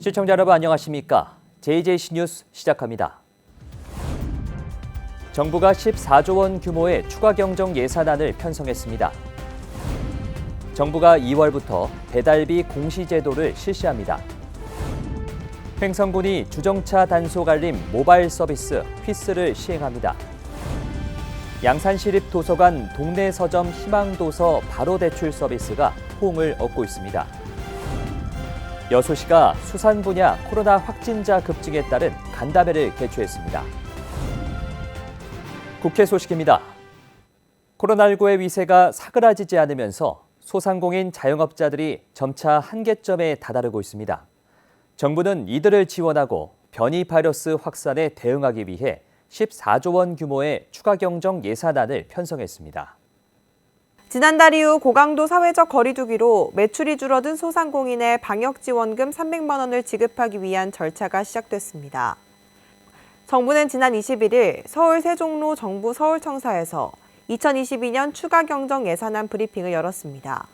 시청자 여러분 안녕하십니까? JJC 뉴스 시작합니다. 정부가 14조 원 규모의 추가 경정 예산안을 편성했습니다. 정부가 2월부터 배달비 공시제도를 실시합니다. 횡성군이 주정차 단속 알림 모바일 서비스 휘스를 시행합니다. 양산시립도서관 동네 서점 희망도서 바로 대출 서비스가 호응을 얻고 있습니다. 여수시가 수산 분야 코로나 확진자 급증에 따른 간담회를 개최했습니다. 국회 소식입니다. 코로나19의 위세가 사그라지지 않으면서 소상공인 자영업자들이 점차 한계점에 다다르고 있습니다. 정부는 이들을 지원하고 변이 바이러스 확산에 대응하기 위해 14조 원 규모의 추가 경정 예산안을 편성했습니다. 지난달 이후 고강도 사회적 거리 두기로 매출이 줄어든 소상공인의 방역지원금 300만 원을 지급하기 위한 절차가 시작됐습니다. 정부는 지난 21일 서울 세종로 정부 서울청사에서 2022년 추가 경정 예산안 브리핑을 열었습니다.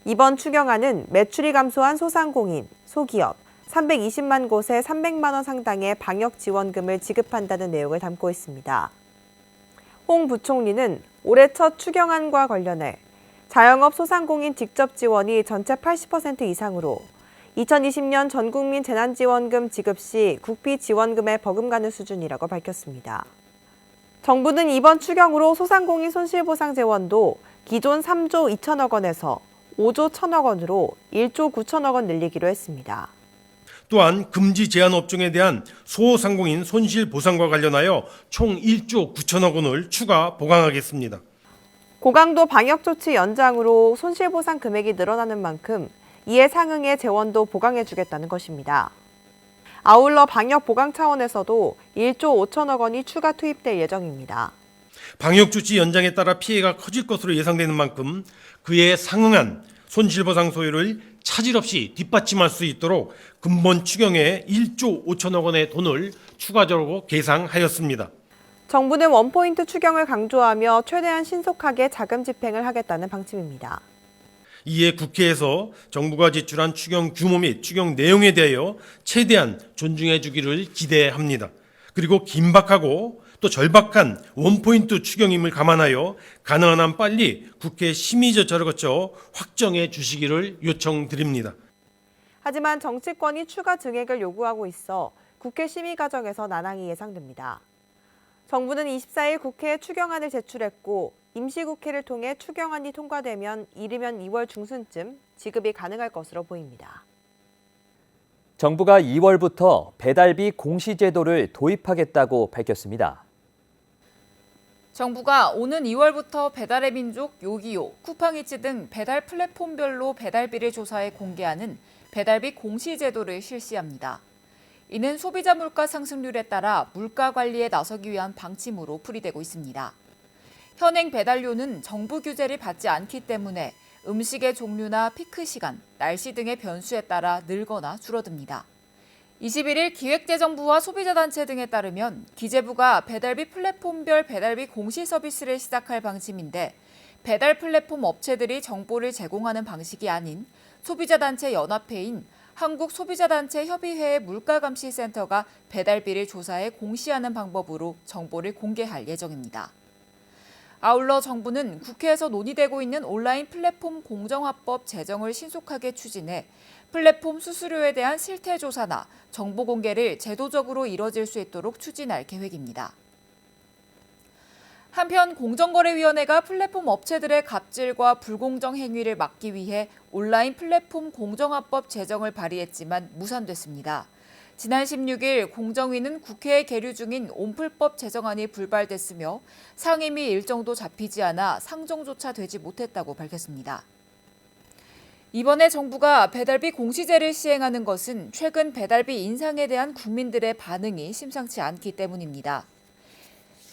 이번 추경안은 매출이 감소한 소상공인, 소기업 320만 곳에 300만 원 상당의 방역지원금을 지급한다는 내용을 담고 있습니다. 홍 부총리는 올해 첫 추경안과 관련해 자영업 소상공인 직접 지원이 전체 80% 이상으로 2020년 전국민 재난지원금 지급 시 국비 지원금에 버금가는 수준이라고 밝혔습니다. 정부는 이번 추경으로 소상공인 손실보상 재원도 기존 3조 2천억 원에서 5조 1천억 원으로 1조 9천억 원 늘리기로 했습니다. 또한 금지 제한 업종에 대한 소상공인 손실 보상과 관련하여 총 1조 9천억 원을 추가 보강하겠습니다. 고강도 방역조치 연장으로 손실보상 금액이 늘어나는 만큼 이에 상응해 재원도 보강해주겠다는 것입니다. 아울러 방역 보강 차원에서도 1조 5천억 원이 추가 투입될 예정입니다. 방역조치 연장에 따라 피해가 커질 것으로 예상되는 만큼 그에 상응한 손실보상 소요를 차질 없이 뒷받침할 수 있도록 근본 추경에 1조 5천억 원의 돈을 추가적으로 계상하였습니다. 정부는 원포인트 추경을 강조하며 최대한 신속하게 자금 집행을 하겠다는 방침입니다. 이에 국회에서 정부가 제출한 추경 규모 및 추경 내용에 대하여 최대한 존중해 주기를 기대합니다. 그리고 긴박하고 또 절박한 원포인트 추경임을 감안하여 가능한 한 빨리 국회 심의 절차를 거쳐 확정해 주시기를 요청드립니다. 하지만 정치권이 추가 증액을 요구하고 있어 국회 심의 과정에서 난항이 예상됩니다. 정부는 24일 국회에 추경안을 제출했고 임시국회를 통해 추경안이 통과되면 이르면 2월 중순쯤 지급이 가능할 것으로 보입니다. 정부가 2월부터 배달비 공시제도를 도입하겠다고 밝혔습니다. 정부가 오는 2월부터 배달의 민족, 요기요, 쿠팡이츠 등 배달 플랫폼별로 배달비를 조사해 공개하는 배달비 공시제도를 실시합니다. 이는 소비자 물가 상승률에 따라 물가 관리에 나서기 위한 방침으로 풀이되고 있습니다. 현행 배달료는 정부 규제를 받지 않기 때문에 음식의 종류나 피크 시간, 날씨 등의 변수에 따라 늘거나 줄어듭니다. 21일 기획재정부와 소비자단체 등에 따르면 기재부가 배달비 플랫폼별 배달비 공시 서비스를 시작할 방침인데 배달 플랫폼 업체들이 정보를 제공하는 방식이 아닌 소비자단체 연합회인 한국소비자단체 협의회의 물가감시센터가 배달비를 조사해 공시하는 방법으로 정보를 공개할 예정입니다. 아울러 정부는 국회에서 논의되고 있는 온라인 플랫폼 공정화법 제정을 신속하게 추진해 플랫폼 수수료에 대한 실태조사나 정보 공개를 제도적으로 이뤄질 수 있도록 추진할 계획입니다. 한편 공정거래위원회가 플랫폼 업체들의 갑질과 불공정 행위를 막기 위해 온라인 플랫폼 공정화법 제정을 발의했지만 무산됐습니다. 지난 16일 공정위는 국회에 계류 중인 온플법 제정안이 불발됐으며 상임위 일정도 잡히지 않아 상정조차 되지 못했다고 밝혔습니다. 이번에 정부가 배달비 공시제를 시행하는 것은 최근 배달비 인상에 대한 국민들의 반응이 심상치 않기 때문입니다.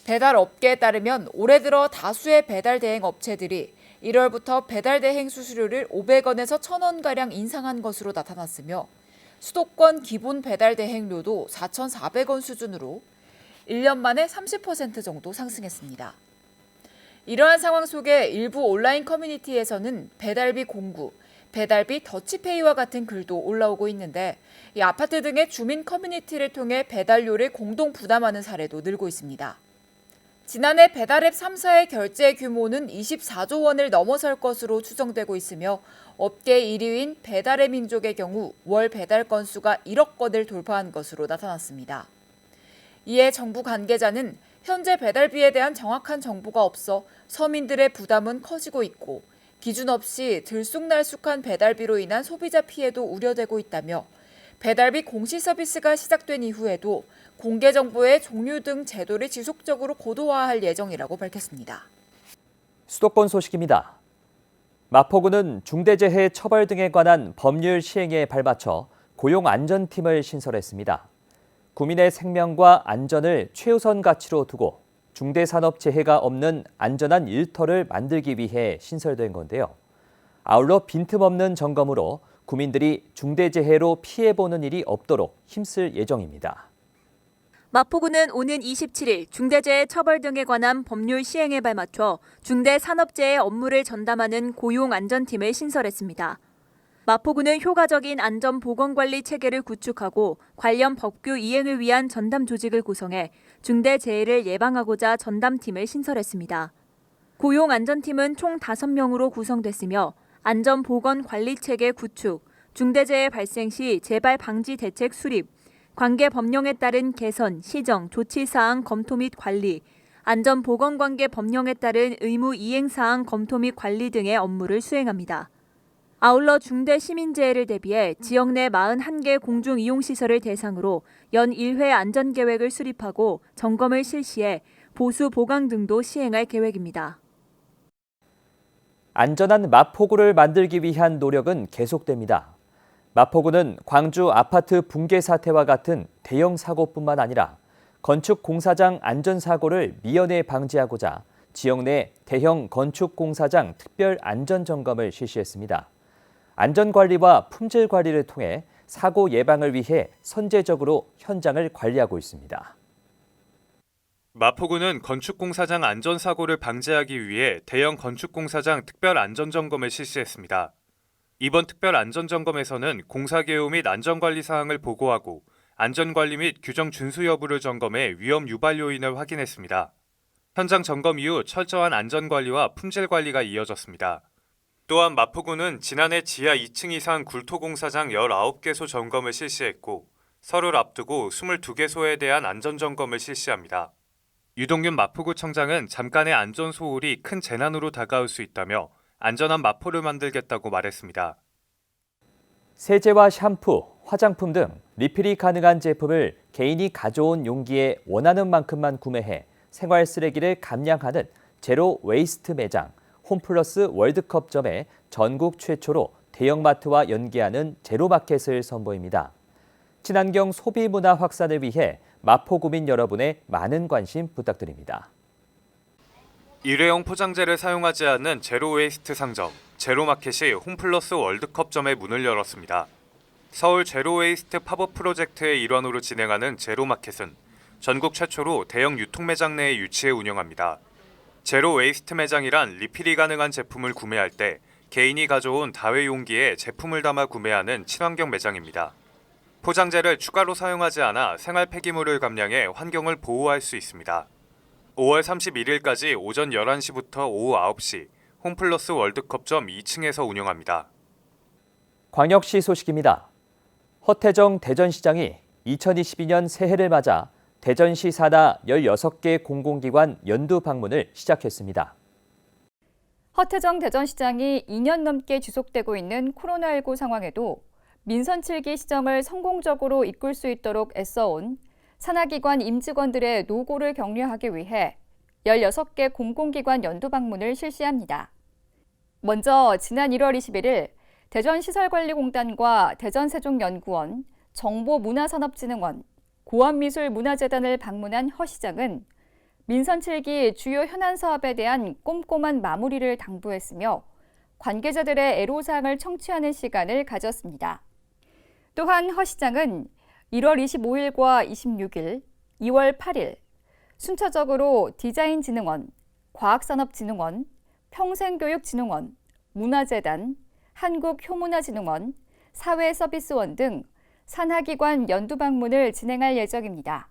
배달업계에 따르면 올해 들어 다수의 배달 대행 업체들이 1월부터 배달 대행 수수료를 500원에서 1,000원가량 인상한 것으로 나타났으며 수도권 기본 배달 대행료도 4,400원 수준으로 1년 만에 30% 정도 상승했습니다. 이러한 상황 속에 일부 온라인 커뮤니티에서는 배달비 공구, 배달비 더치페이와 같은 글도 올라오고 있는데 이 아파트 등의 주민 커뮤니티를 통해 배달료를 공동 부담하는 사례도 늘고 있습니다. 지난해 배달앱 3사의 결제 규모는 24조 원을 넘어설 것으로 추정되고 있으며 업계 1위인 배달의 민족의 경우 월 배달 건수가 1억 건을 돌파한 것으로 나타났습니다. 이에 정부 관계자는 현재 배달비에 대한 정확한 정보가 없어 서민들의 부담은 커지고 있고 기준 없이 들쑥날쑥한 배달비로 인한 소비자 피해도 우려되고 있다며 배달비 공시 서비스가 시작된 이후에도 공개 정보의 종류 등 제도를 지속적으로 고도화할 예정이라고 밝혔습니다. 수도권 소식입니다. 마포구는 중대재해 처벌 등에 관한 법률 시행에 발맞춰 고용안전팀을 신설했습니다. 국민의 생명과 안전을 최우선 가치로 두고 중대산업재해가 없는 안전한 일터를 만들기 위해 신설된 건데요. 아울러 빈틈없는 점검으로 국민들이 중대재해로 피해보는 일이 없도록 힘쓸 예정입니다. 마포구는 오는 27일 중대재해 처벌 등에 관한 법률 시행에 발맞춰 중대산업재해 업무를 전담하는 고용안전팀을 신설했습니다. 마포구는 효과적인 안전보건관리 체계를 구축하고 관련 법규 이행을 위한 전담 조직을 구성해 중대재해를 예방하고자 전담팀을 신설했습니다. 고용안전팀은 총 5명으로 구성됐으며 안전보건관리 체계 구축, 중대재해 발생 시 재발 방지 대책 수립, 관계 법령에 따른 개선, 시정, 조치사항 검토 및 관리, 안전보건관계 법령에 따른 의무 이행사항 검토 및 관리 등의 업무를 수행합니다. 아울러 중대 시민재해를 대비해 지역 내 41개 공중이용시설을 대상으로 연 1회 안전계획을 수립하고 점검을 실시해 보수 보강 등도 시행할 계획입니다. 안전한 마포구를 만들기 위한 노력은 계속됩니다. 마포구는 광주 아파트 붕괴 사태와 같은 대형 사고뿐만 아니라 건축 공사장 안전사고를 미연에 방지하고자 지역 내 대형 건축 공사장 특별 안전점검을 실시했습니다. 안전관리와 품질관리를 통해 사고 예방을 위해 선제적으로 현장을 관리하고 있습니다. 마포구는 건축공사장 안전사고를 방지하기 위해 대형 건축공사장 특별 안전점검을 실시했습니다. 이번 특별 안전점검에서는 공사 개요 및 안전관리 사항을 보고하고 안전관리 및 규정 준수 여부를 점검해 위험 유발 요인을 확인했습니다. 현장 점검 이후 철저한 안전관리와 품질관리가 이어졌습니다. 또한 마포구는 지난해 지하 2층 이상 굴토공사장 19개소 점검을 실시했고 설을 앞두고 22개소에 대한 안전점검을 실시합니다. 유동균 마포구청장은 잠깐의 안전소홀이 큰 재난으로 다가올 수 있다며 안전한 마포를 만들겠다고 말했습니다. 세제와 샴푸, 화장품 등 리필이 가능한 제품을 개인이 가져온 용기에 원하는 만큼만 구매해 생활 쓰레기를 감량하는 제로 웨이스트 매장 홈플러스 월드컵점에 전국 최초로 대형마트와 연계하는 제로마켓을 선보입니다. 친환경 소비 문화 확산을 위해 마포구민 여러분의 많은 관심 부탁드립니다. 일회용 포장재를 사용하지 않는 제로 웨이스트 상점, 제로마켓이 홈플러스 월드컵점에 문을 열었습니다. 서울 제로 웨이스트 팝업 프로젝트의 일환으로 진행하는 제로마켓은 전국 최초로 대형 유통매장 내에 유치해 운영합니다. 제로 웨이스트 매장이란 리필이 가능한 제품을 구매할 때 개인이 가져온 다회 용기에 제품을 담아 구매하는 친환경 매장입니다. 포장재를 추가로 사용하지 않아 생활 폐기물을 감량해 환경을 보호할 수 있습니다. 5월 31일까지 오전 11시부터 오후 9시 홈플러스 월드컵점 2층에서 운영합니다. 광역시 소식입니다. 허태정 대전시장이 2022년 새해를 맞아 대전시 산하 16개 공공기관 연두 방문을 시작했습니다. 허태정 대전시장이 2년 넘게 지속되고 있는 코로나19 상황에도 민선 7기 시정을 성공적으로 이끌 수 있도록 애써온 산하기관 임직원들의 노고를 격려하기 위해 16개 공공기관 연두 방문을 실시합니다. 먼저 지난 1월 21일 대전시설관리공단과 대전세종연구원, 정보문화산업진흥원, 고안미술문화재단을 방문한 허 시장은 민선 7기 주요 현안 사업에 대한 꼼꼼한 마무리를 당부했으며 관계자들의 애로사항을 청취하는 시간을 가졌습니다. 또한 허 시장은 1월 25일과 26일, 2월 8일 순차적으로 디자인진흥원, 과학산업진흥원, 평생교육진흥원, 문화재단, 한국효문화진흥원, 사회서비스원 등 산하기관 연두 방문을 진행할 예정입니다.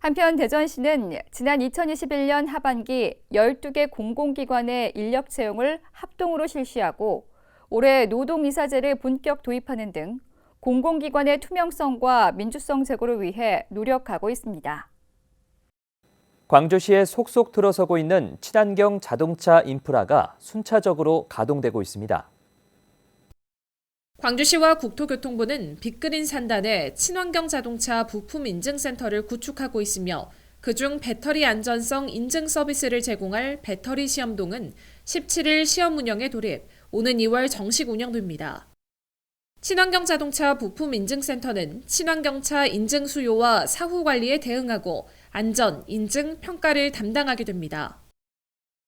한편 대전시는 지난 2021년 하반기 12개 공공기관의 인력 채용을 합동으로 실시하고 올해 노동이사제를 본격 도입하는 등 공공기관의 투명성과 민주성 제고를 위해 노력하고 있습니다. 광주시에 속속 들어서고 있는 친환경 자동차 인프라가 순차적으로 가동되고 있습니다. 광주시와 국토교통부는 빅그린 산단에 친환경 자동차 부품 인증센터를 구축하고 있으며 그중 배터리 안전성 인증 서비스를 제공할 배터리 시험동은 17일 시험 운영에 돌입, 오는 2월 정식 운영됩니다. 친환경 자동차 부품 인증센터는 친환경차 인증 수요와 사후 관리에 대응하고 안전, 인증, 평가를 담당하게 됩니다.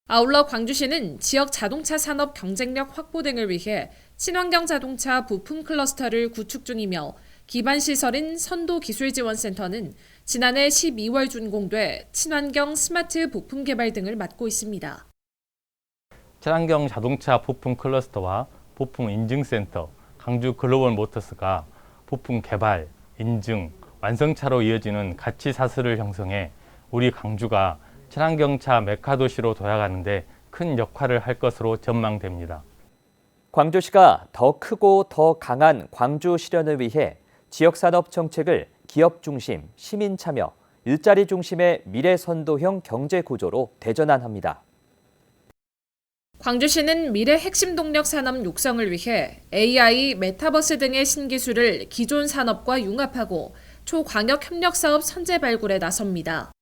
아울러 광주시는 지역 자동차 산업 경쟁력 확보 등을 위해 친환경 자동차 부품 클러스터를 구축 중이며 기반 시설인 선도기술지원센터는 지난해 12월 준공돼 친환경 스마트 부품 개발 등을 맡고 있습니다. 친환경 자동차 부품 클러스터와 부품 인증센터, 광주 글로벌 모터스가 부품 개발, 인증, 완성차로 이어지는 가치 사슬을 형성해 우리 광주가 친환경차 메카도시로 도약하는 데 큰 역할을 할 것으로 전망됩니다. 광주시가 더 크고 더 강한 광주 실현을 위해 지역산업 정책을 기업 중심, 시민 참여, 일자리 중심의 미래 선도형 경제 구조로 대전환합니다. 광주시는 미래 핵심 동력 산업 육성을 위해 AI, 메타버스 등의 신기술을 기존 산업과 융합하고 초광역 협력 사업 선제 발굴에 나섭니다.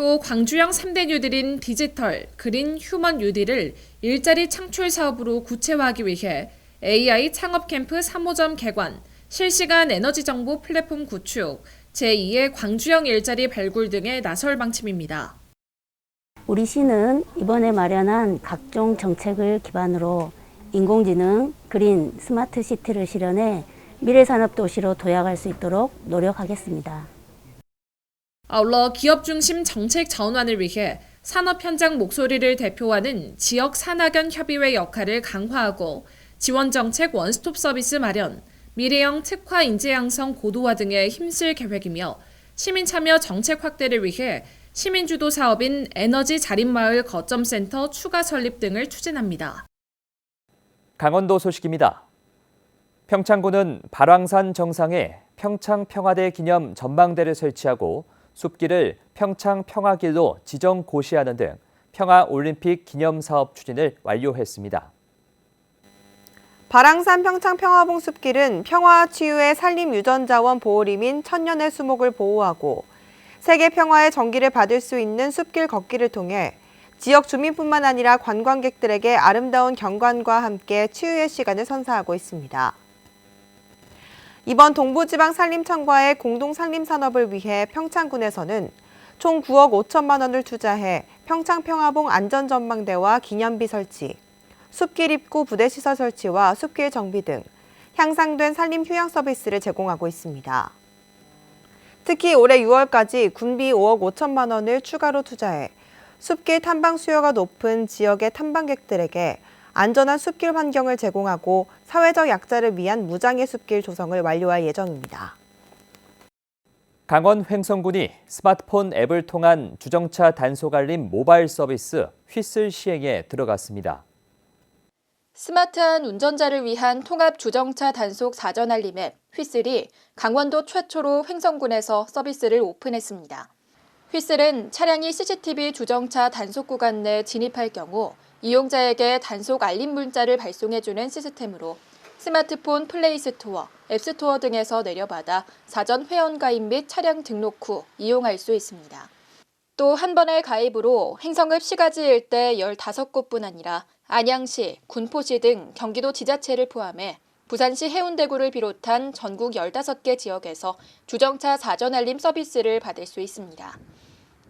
또 광주형 3대 뉴딜인 디지털, 그린, 휴먼 뉴딜을 일자리 창출 사업으로 구체화하기 위해 AI 창업 캠프 3호점 개관, 실시간 에너지 정보 플랫폼 구축, 제2의 광주형 일자리 발굴 등에 나설 방침입니다. 우리 시는 이번에 마련한 각종 정책을 기반으로 인공지능, 그린, 스마트 시티를 실현해 미래산업도시로 도약할 수 있도록 노력하겠습니다. 아울러 기업 중심 정책 전환을 위해 산업 현장 목소리를 대표하는 지역 산학연 협의회 역할을 강화하고 지원 정책 원스톱 서비스 마련, 미래형 특화 인재 양성 고도화 등에 힘쓸 계획이며 시민 참여 정책 확대를 위해 시민주도 사업인 에너지 자립마을 거점센터 추가 설립 등을 추진합니다. 강원도 소식입니다. 평창군은 발왕산 정상에 평창평화대 기념 전망대를 설치하고 숲길을 평창평화길로 지정 고시하는 등 평화올림픽 기념사업 추진을 완료했습니다. 발왕산 평창평화봉 숲길은 평화 치유의 산림 유전자원 보호림인 천년의 수목을 보호하고 세계 평화의 전기를 받을 수 있는 숲길 걷기를 통해 지역 주민뿐만 아니라 관광객들에게 아름다운 경관과 함께 치유의 시간을 선사하고 있습니다. 이번 동부지방산림청과의 공동산림산업을 위해 평창군에서는 총 9억 5천만 원을 투자해 평창평화봉 안전전망대와 기념비 설치, 숲길 입구 부대시설 설치와 숲길 정비 등 향상된 산림 휴양 서비스를 제공하고 있습니다. 특히 올해 6월까지 군비 5억 5천만 원을 추가로 투자해 숲길 탐방 수요가 높은 지역의 탐방객들에게 안전한 숲길 환경을 제공하고 사회적 약자를 위한 무장애 숲길 조성을 완료할 예정입니다. 강원 횡성군이 스마트폰 앱을 통한 주정차 단속 알림 모바일 서비스 휘슬 시행에 들어갔습니다. 스마트한 운전자를 위한 통합 주정차 단속 사전 알림 앱 휘슬이 강원도 최초로 횡성군에서 서비스를 오픈했습니다. 휘슬은 차량이 CCTV 주정차 단속 구간 내 진입할 경우 이용자에게 단속 알림 문자를 발송해주는 시스템으로 스마트폰 플레이스토어, 앱스토어 등에서 내려받아 사전 회원 가입 및 차량 등록 후 이용할 수 있습니다. 또 한 번의 가입으로 횡성읍 시가지 일대 15곳뿐 아니라 안양시, 군포시 등 경기도 지자체를 포함해 부산시 해운대구를 비롯한 전국 15개 지역에서 주정차 사전 알림 서비스를 받을 수 있습니다.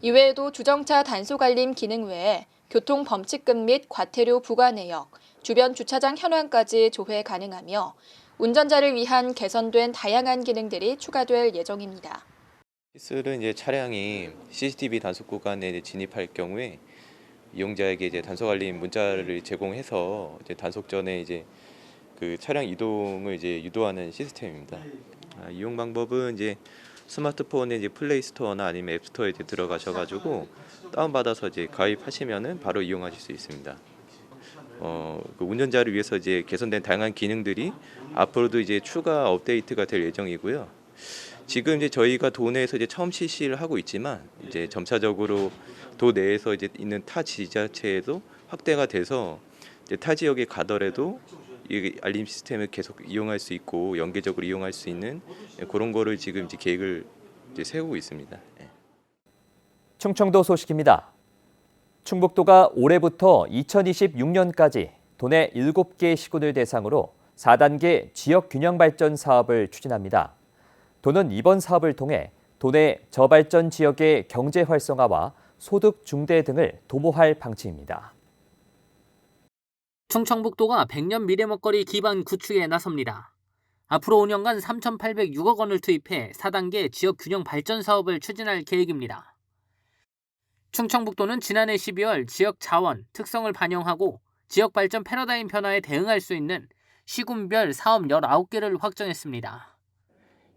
이외에도 주정차 단속 알림 기능 외에 교통 범칙금 및 과태료 부과 내역, 주변 주차장 현황까지 조회 가능하며 운전자를 위한 개선된 다양한 기능들이 추가될 예정입니다. 휘슬은 이제 차량이 CCTV 단속 구간에 진입할 경우에 이용자에게 이제 단속 알림 문자를 제공해서 이제 단속 전에 이제 그 차량 이동을 이제 유도하는 시스템입니다. 이용 방법은 이제 스마트폰에 이제 플레이 스토어나 아니면 앱 스토어에 이제 들어가셔가지고 다운받아서 이제 가입하시면은 바로 이용하실 수 있습니다. 그 운전자를 위해서 이제 개선된 다양한 기능들이 앞으로도 이제 추가 업데이트가 될 예정이고요. 지금 이제 저희가 도내에서 이제 처음 실시를 하고 있지만 이제 점차적으로 도 내에서 이제 있는 타 지자체에도 확대가 돼서 이제 타 지역에 가더라도 이 알림 시스템을 계속 이용할 수 있고 연계적으로 이용할 수 있는 그런 거를 지금 이제 계획을 이제 세우고 있습니다. 충청도 소식입니다. 충북도가 올해부터 2026년까지 도내 7개 시군을 대상으로 4단계 지역균형 발전 사업을 추진합니다. 도는 이번 사업을 통해 도내 저발전 지역의 경제 활성화와 소득 중대 등을 도모할 방침입니다. 충청북도가 100년 미래 먹거리 기반 구축에 나섭니다. 앞으로 5년간 3,806억 원을 투입해 4단계 지역균형 발전 사업을 추진할 계획입니다. 충청북도는 지난해 12월 지역 자원, 특성을 반영하고 지역 발전 패러다임 변화에 대응할 수 있는 시군별 사업 19개를 확정했습니다.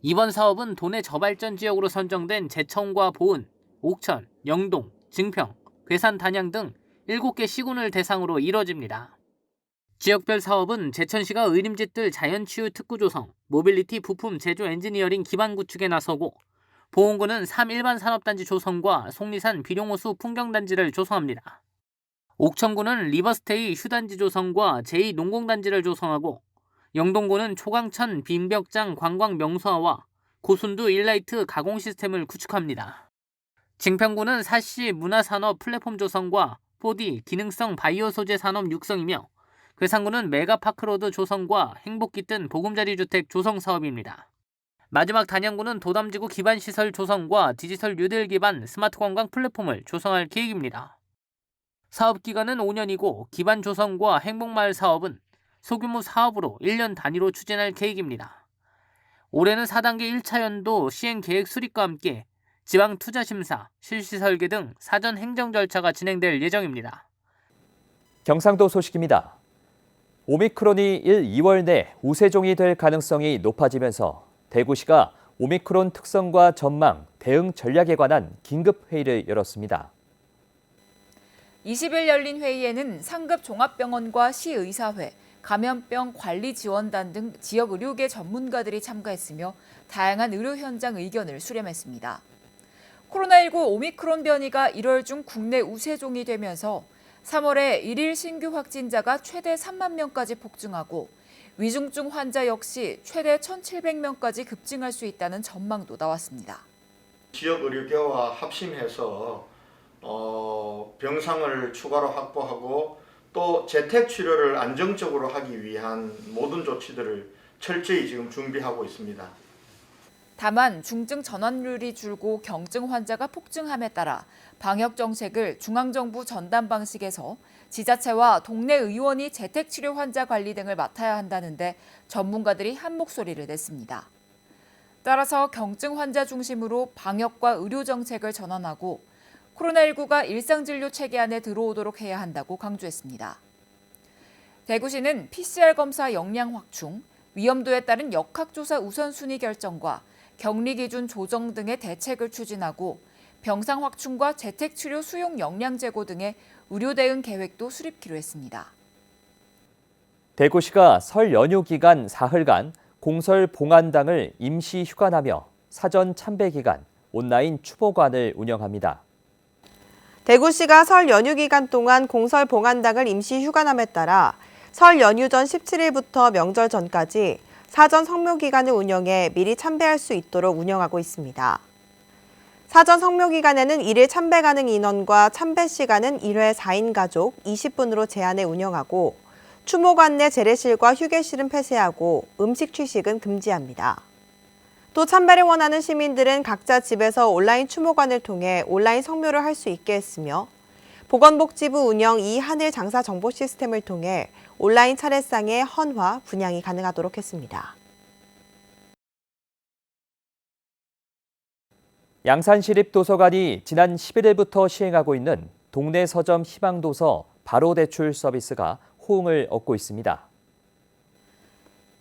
이번 사업은 도내 저발전 지역으로 선정된 제천과 보은, 옥천, 영동, 증평, 괴산, 단양 등 7개 시군을 대상으로 이뤄집니다. 지역별 사업은 제천시가 의림집들 자연치유 특구 조성, 모빌리티 부품 제조 엔지니어링 기반 구축에 나서고 보은구는 3일반 산업단지 조성과 속리산 비룡호수 풍경단지를 조성합니다. 옥천구는 리버스테이 휴단지 조성과 제2농공단지를 조성하고 영동구는 초강천 빈벽장 관광 명소화와 고순두 일라이트 가공 시스템을 구축합니다. 증평구는 사시 문화산업 플랫폼 조성과 4D 기능성 바이오 소재 산업 육성이며 괴산구는 메가파크로드 조성과 행복기 뜬 보금자리 주택 조성 사업입니다. 마지막 단양구는 도담지구 기반시설 조성과 디지털 뉴딜 기반 스마트 관광 플랫폼을 조성할 계획입니다. 사업 기간은 5년이고 기반 조성과 행복마을 사업은 소규모 사업으로 1년 단위로 추진할 계획입니다. 올해는 4단계 1차 연도 시행계획 수립과 함께 지방투자심사, 실시설계 등 사전 행정 절차가 진행될 예정입니다. 경상도 소식입니다. 오미크론이 1, 2월 내 우세종이 될 가능성이 높아지면서 대구시가 오미크론 특성과 전망, 대응 전략에 관한 긴급회의를 열었습니다. 20일 열린 회의에는 상급 종합병원과 시의사회, 감염병 관리지원단 등 지역 의료계 전문가들이 참가했으며 다양한 의료 현장 의견을 수렴했습니다. 코로나19 오미크론 변이가 1월 중 국내 우세종이 되면서 3월에 1일 신규 확진자가 최대 3만 명까지 폭증하고 위중증 환자 역시 최대 1,700명까지 급증할 수 있다는 전망도 나왔습니다. 지역 의료계와 합심해서 병상을 추가로 확보하고 또 재택 치료를 안정적으로 하기 위한 모든 조치들을 철저히 지금 준비하고 있습니다. 다만 중증 전환율이 줄고 경증 환자가 폭증함에 따라 방역 정책을 중앙정부 전담 방식에서 지자체와 동네 의원이 재택치료 환자 관리 등을 맡아야 한다는데 전문가들이 한 목소리를 냈습니다. 따라서 경증 환자 중심으로 방역과 의료 정책을 전환하고 코로나19가 일상진료 체계 안에 들어오도록 해야 한다고 강조했습니다. 대구시는 PCR 검사 역량 확충, 위험도에 따른 역학조사 우선순위 결정과 격리 기준 조정 등의 대책을 추진하고 병상 확충과 재택치료 수용 역량 제고 등의 의료 대응 계획도 수립키로 했습니다. 대구시가 설 연휴 기간 사흘간 공설 봉안당을 임시 휴관하며 사전 참배 기간 온라인 추모관을 운영합니다. 대구시가 설 연휴 기간 동안 공설 봉안당을 임시 휴관함에 따라 설 연휴 전 17일부터 명절 전까지 사전 성묘 기간을 운영해 미리 참배할 수 있도록 운영하고 있습니다. 사전 성묘 기간에는 1일 참배 가능 인원과 참배 시간은 1회 4인 가족 20분으로 제한해 운영하고 추모관 내 재래실과 휴게실은 폐쇄하고 음식 취식은 금지합니다. 또 참배를 원하는 시민들은 각자 집에서 온라인 추모관을 통해 온라인 성묘를 할 수 있게 했으며 보건복지부 운영 이 하늘 장사 정보 시스템을 통해 온라인 차례상의 헌화, 분양이 가능하도록 했습니다. 양산시립도서관이 지난 11일부터 시행하고 있는 동네 서점 희망도서 바로 대출 서비스가 호응을 얻고 있습니다.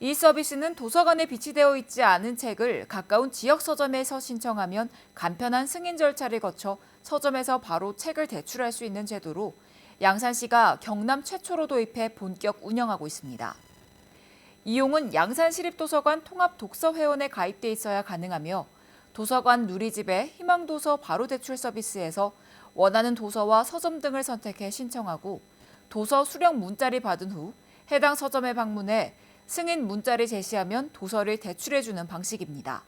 이 서비스는 도서관에 비치되어 있지 않은 책을 가까운 지역 서점에서 신청하면 간편한 승인 절차를 거쳐 서점에서 바로 책을 대출할 수 있는 제도로 양산시가 경남 최초로 도입해 본격 운영하고 있습니다. 이용은 양산시립도서관 통합독서회원에 가입돼 있어야 가능하며 도서관 누리집의 희망도서 바로 대출 서비스에서 원하는 도서와 서점 등을 선택해 신청하고 도서 수령 문자를 받은 후 해당 서점에 방문해 승인 문자를 제시하면 도서를 대출해주는 방식입니다.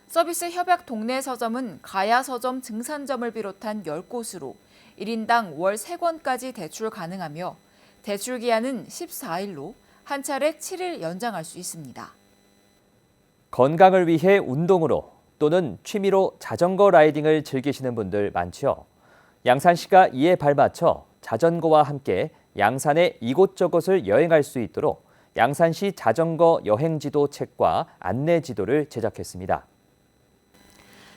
서비스 협약 동네 서점은 가야 서점 증산점을 비롯한 10곳으로 1인당 월 3권까지 대출 가능하며 대출 기한은 14일로 한 차례 7일 연장할 수 있습니다. 건강을 위해 운동으로 또는 취미로 자전거 라이딩을 즐기시는 분들 많죠. 양산시가 이에 발맞춰 자전거와 함께 양산의 이곳저곳을 여행할 수 있도록 양산시 자전거 여행지도 책과 안내지도를 제작했습니다.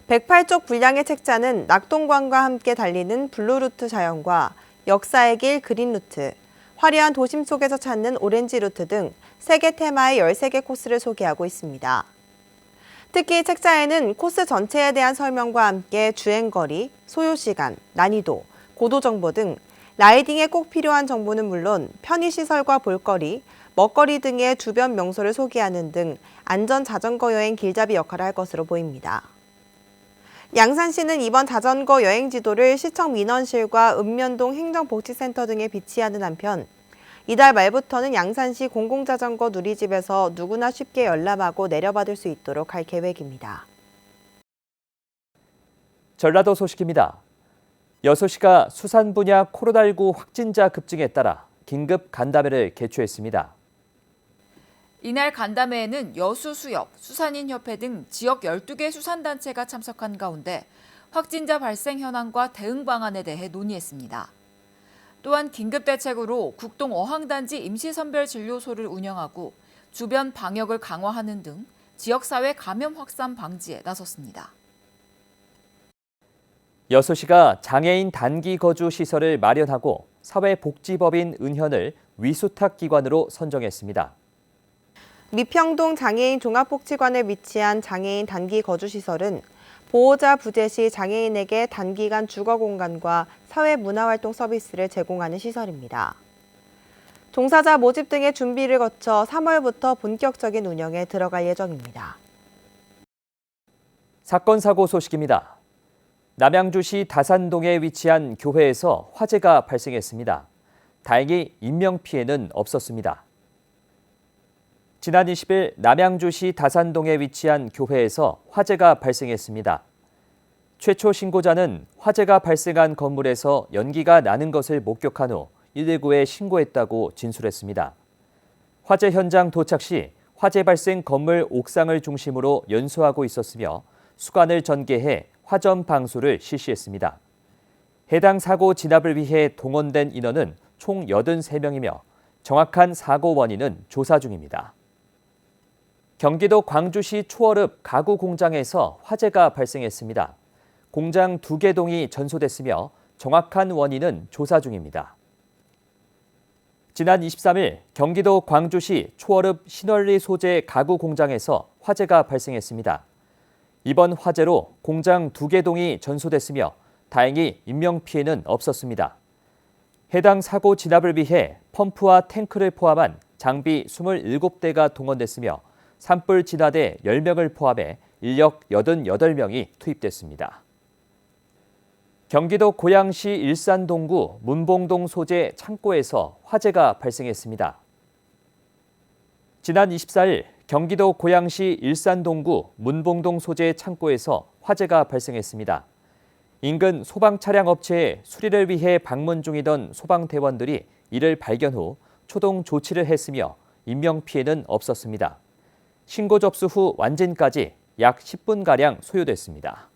108쪽 분량의 책자는 낙동강과 함께 달리는 블루루트 자연과 역사의 길 그린루트, 화려한 도심 속에서 찾는 오렌지 루트 등 3개 테마의 13개 코스를 소개하고 있습니다. 특히 책자에는 코스 전체에 대한 설명과 함께 주행거리, 소요시간, 난이도, 고도 정보 등 라이딩에 꼭 필요한 정보는 물론 편의시설과 볼거리, 먹거리 등의 주변 명소를 소개하는 등 안전 자전거 여행 길잡이 역할을 할 것으로 보입니다. 양산시는 이번 자전거 여행 지도를 시청 민원실과 읍면동 행정복지센터 등에 비치하는 한편 이달 말부터는 양산시 공공자전거 누리집에서 누구나 쉽게 열람하고 내려받을 수 있도록 할 계획입니다. 전라도 소식입니다. 여수시가 수산 분야 코로나19 확진자 급증에 따라 긴급 간담회를 개최했습니다. 이날 간담회에는 여수수협, 수산인협회 등 지역 12개 수산단체가 참석한 가운데 확진자 발생 현황과 대응 방안에 대해 논의했습니다. 또한 긴급대책으로 국동 어항단지 임시선별진료소를 운영하고 주변 방역을 강화하는 등 지역사회 감염 확산 방지에 나섰습니다. 여수시가 장애인 단기 거주 시설을 마련하고 사회복지법인 은현을 위수탁기관으로 선정했습니다. 미평동 장애인 종합복지관에 위치한 장애인 단기 거주시설은 보호자 부재 시 장애인에게 단기간 주거 공간과 사회문화활동 서비스를 제공하는 시설입니다. 종사자 모집 등의 준비를 거쳐 3월부터 본격적인 운영에 들어갈 예정입니다. 사건 사고 소식입니다. 남양주시 다산동에 위치한 교회에서 화재가 발생했습니다. 다행히 인명피해는 없었습니다. 지난 20일 남양주시 다산동에 위치한 교회에서 화재가 발생했습니다. 최초 신고자는 화재가 발생한 건물에서 연기가 나는 것을 목격한 후 119에 신고했다고 진술했습니다. 화재 현장 도착 시 화재 발생 건물 옥상을 중심으로 연소하고 있었으며 수관을 전개해 화전 방수를 실시했습니다. 해당 사고 진압을 위해 동원된 인원은 총 83명이며 정확한 사고 원인은 조사 중입니다. 경기도 광주시 초월읍 가구 공장에서 화재가 발생했습니다. 공장 2개 동이 전소됐으며 정확한 원인은 조사 중입니다. 지난 23일 경기도 광주시 초월읍 신월리 소재 가구 공장에서 화재가 발생했습니다. 이번 화재로 공장 2개 동이 전소됐으며 다행히 인명피해는 없었습니다. 해당 사고 진압을 위해 펌프와 탱크를 포함한 장비 27대가 동원됐으며 산불 진화대 10명을 포함해 인력 88명이 투입됐습니다. 경기도 고양시 일산동구 문봉동 소재 창고에서 화재가 발생했습니다. 지난 24일 경기도 고양시 일산동구 문봉동 소재 창고에서 화재가 발생했습니다. 인근 소방 차량 업체에 수리를 위해 방문 중이던 소방대원들이 이를 발견 후 초동 조치를 했으며 인명피해는 없었습니다. 신고 접수 후 완진까지 약 10분가량 소요됐습니다.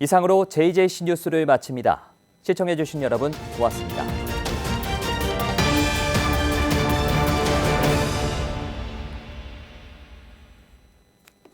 이상으로 JJC 뉴스를 마칩니다. 시청해주신 여러분 고맙습니다.